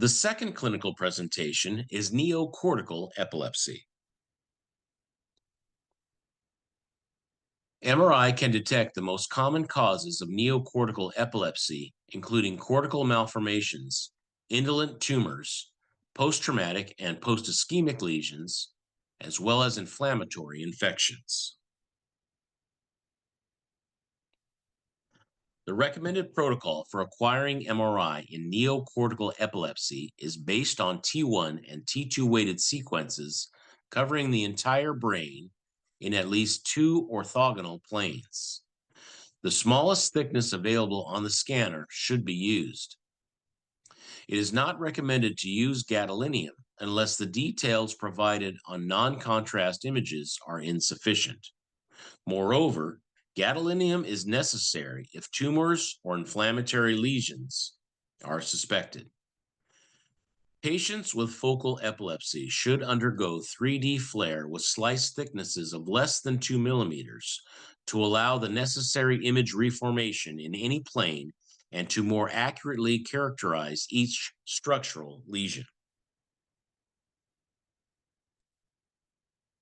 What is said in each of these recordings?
The second clinical presentation is neocortical epilepsy. MRI can detect the most common causes of neocortical epilepsy, including cortical malformations, indolent tumors, post-traumatic and post-ischemic lesions, as well as inflammatory infections. The recommended protocol for acquiring MRI in neocortical epilepsy is based on T1 and T2 weighted sequences covering the entire brain in at least 2 orthogonal planes. The smallest thickness available on the scanner should be used. It is not recommended to use gadolinium unless the details provided on non-contrast images are insufficient. Moreover, gadolinium is necessary if tumors or inflammatory lesions are suspected. Patients with focal epilepsy should undergo 3D FLAIR with slice thicknesses of less than 2 millimeters to allow the necessary image reformation in any plane and to more accurately characterize each structural lesion.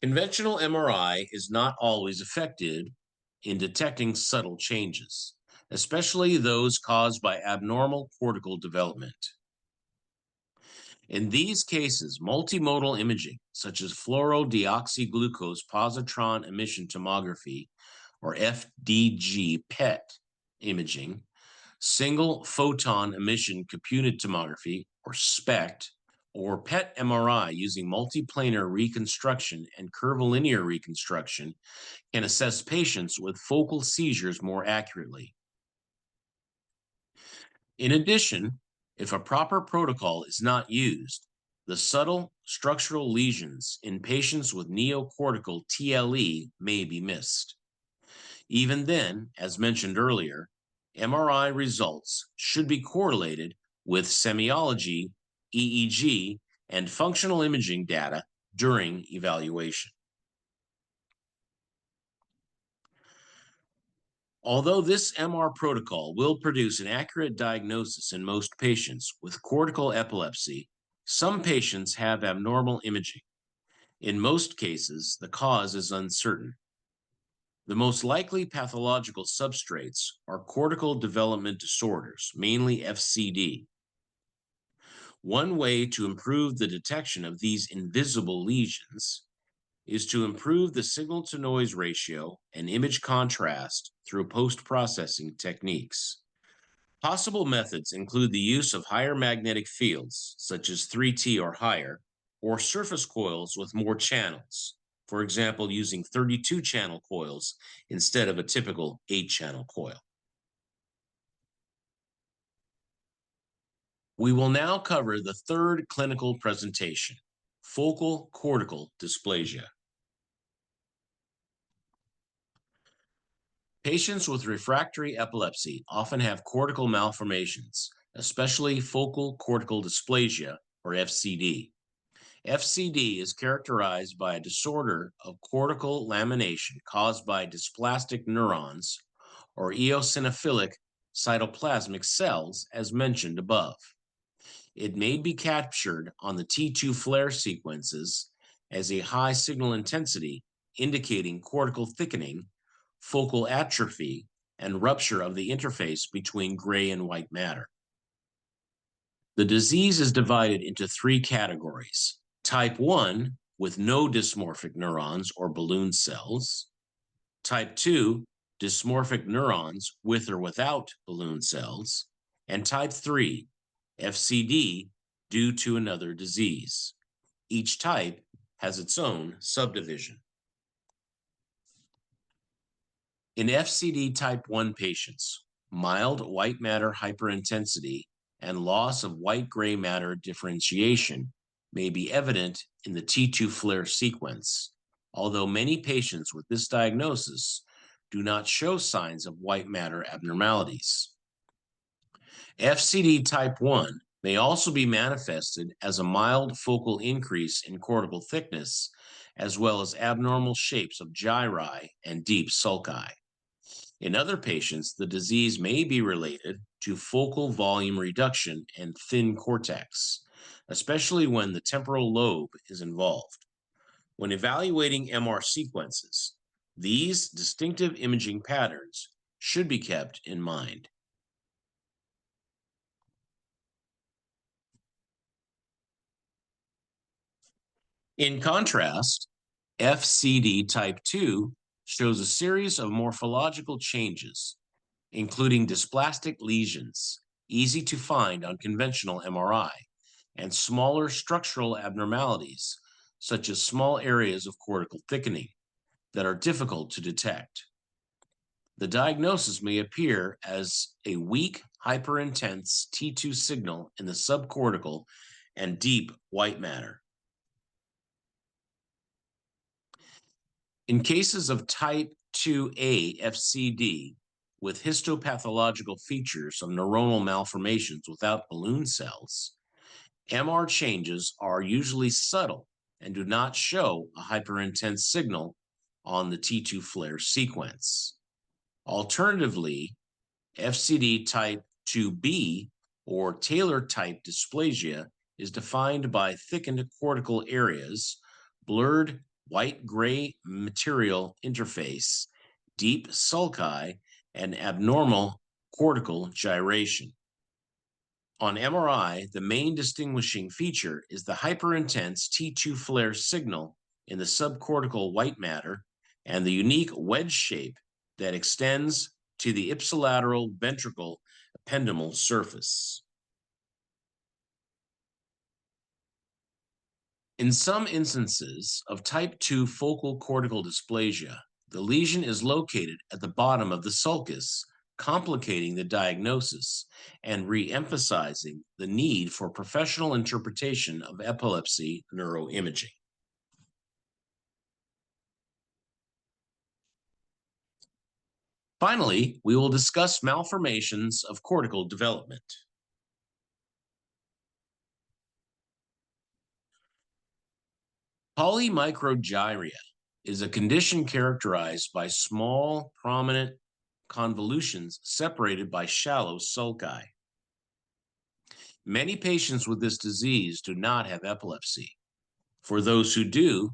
Conventional MRI is not always effective in detecting subtle changes, especially those caused by abnormal cortical development. In these cases, multimodal imaging, such as fluorodeoxyglucose positron emission tomography, or FDG PET imaging, single photon emission computed tomography, or SPECT, or PET MRI using multiplanar reconstruction and curvilinear reconstruction can assess patients with focal seizures more accurately. In addition, if a proper protocol is not used, the subtle structural lesions in patients with neocortical TLE may be missed. Even then, as mentioned earlier, MRI results should be correlated with semiology, EEG, and functional imaging data during evaluation. Although this MR protocol will produce an accurate diagnosis in most patients with cortical epilepsy, some patients have abnormal imaging. In most cases, the cause is uncertain. The most likely pathological substrates are cortical development disorders, mainly FCD. One way to improve the detection of these invisible lesions is to improve the signal-to-noise ratio and image contrast through post-processing techniques. Possible methods include the use of higher magnetic fields, such as 3T or higher, or surface coils with more channels, for example, using 32-channel coils instead of a typical 8-channel coil. We will now cover the third clinical presentation, focal cortical dysplasia. Patients with refractory epilepsy often have cortical malformations, especially focal cortical dysplasia, or FCD. FCD is characterized by a disorder of cortical lamination caused by dysplastic neurons, or eosinophilic cytoplasmic cells, as mentioned above. It may be captured on the T2 FLAIR sequences as a high signal intensity, indicating cortical thickening, focal atrophy, and rupture of the interface between gray and white matter. The disease is divided into 3 categories. Type 1, with no dysmorphic neurons or balloon cells. Type 2, dysmorphic neurons with or without balloon cells. And type 3, FCD, due to another disease. Each type has its own subdivision. In FCD type 1 patients, mild white matter hyperintensity and loss of white-gray matter differentiation may be evident in the T2 FLAIR sequence, although many patients with this diagnosis do not show signs of white matter abnormalities. FCD type 1 may also be manifested as a mild focal increase in cortical thickness, as well as abnormal shapes of gyri and deep sulci. In other patients, the disease may be related to focal volume reduction and thin cortex, especially when the temporal lobe is involved. When evaluating MR sequences, these distinctive imaging patterns should be kept in mind. In contrast, FCD type 2 shows a series of morphological changes, including dysplastic lesions, easy to find on conventional MRI, and smaller structural abnormalities, such as small areas of cortical thickening, that are difficult to detect. The diagnosis may appear as a weak, hyperintense T2 signal in the subcortical and deep white matter. In cases of type 2A FCD with histopathological features of neuronal malformations without balloon cells, MR changes are usually subtle and do not show a hyperintense signal on the T2 flare sequence. Alternatively, FCD type 2B or Taylor type dysplasia is defined by thickened cortical areas, blurred white-gray material interface, deep sulci, and abnormal cortical gyration. On MRI, the main distinguishing feature is the hyperintense T2 flare signal in the subcortical white matter and the unique wedge shape that extends to the ipsilateral ventricle ependymal surface. In some instances of type 2 focal cortical dysplasia, the lesion is located at the bottom of the sulcus, complicating the diagnosis and re-emphasizing the need for professional interpretation of epilepsy neuroimaging. Finally, we will discuss malformations of cortical development. Polymicrogyria is a condition characterized by small, prominent convolutions separated by shallow sulci. Many patients with this disease do not have epilepsy. For those who do,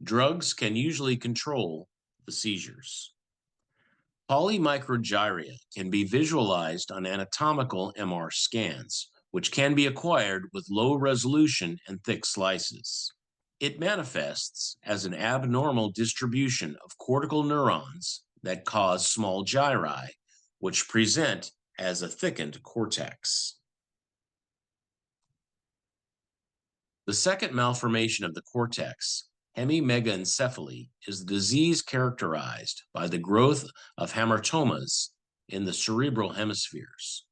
drugs can usually control the seizures. Polymicrogyria can be visualized on anatomical MR scans, which can be acquired with low resolution and thick slices. It manifests as an abnormal distribution of cortical neurons that cause small gyri, which present as a thickened cortex. The second malformation of the cortex, hemimegaencephaly, is a disease characterized by the growth of hamartomas in the cerebral hemispheres.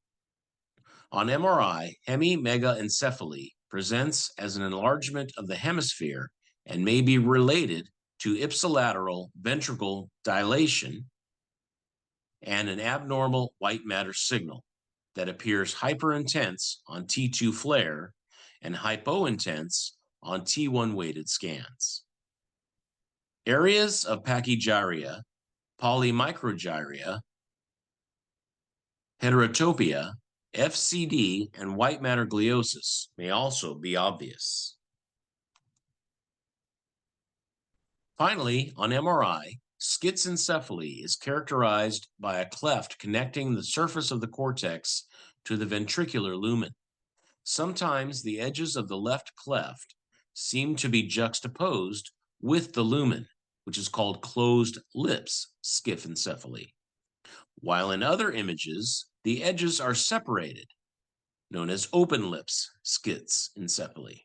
On MRI, hemimegaencephaly presents as an enlargement of the hemisphere and may be related to ipsilateral ventricle dilation and an abnormal white matter signal that appears hyperintense on T2 flare and hypointense on T1 weighted scans. Areas of pachygyria, polymicrogyria, heterotopia, FCD, and white matter gliosis may also be obvious. Finally, on MRI, schizencephaly is characterized by a cleft connecting the surface of the cortex to the ventricular lumen. Sometimes the edges of the left cleft seem to be juxtaposed with the lumen, which is called closed lips schizencephaly, while in other images, the edges are separated, known as open lips schizencephaly.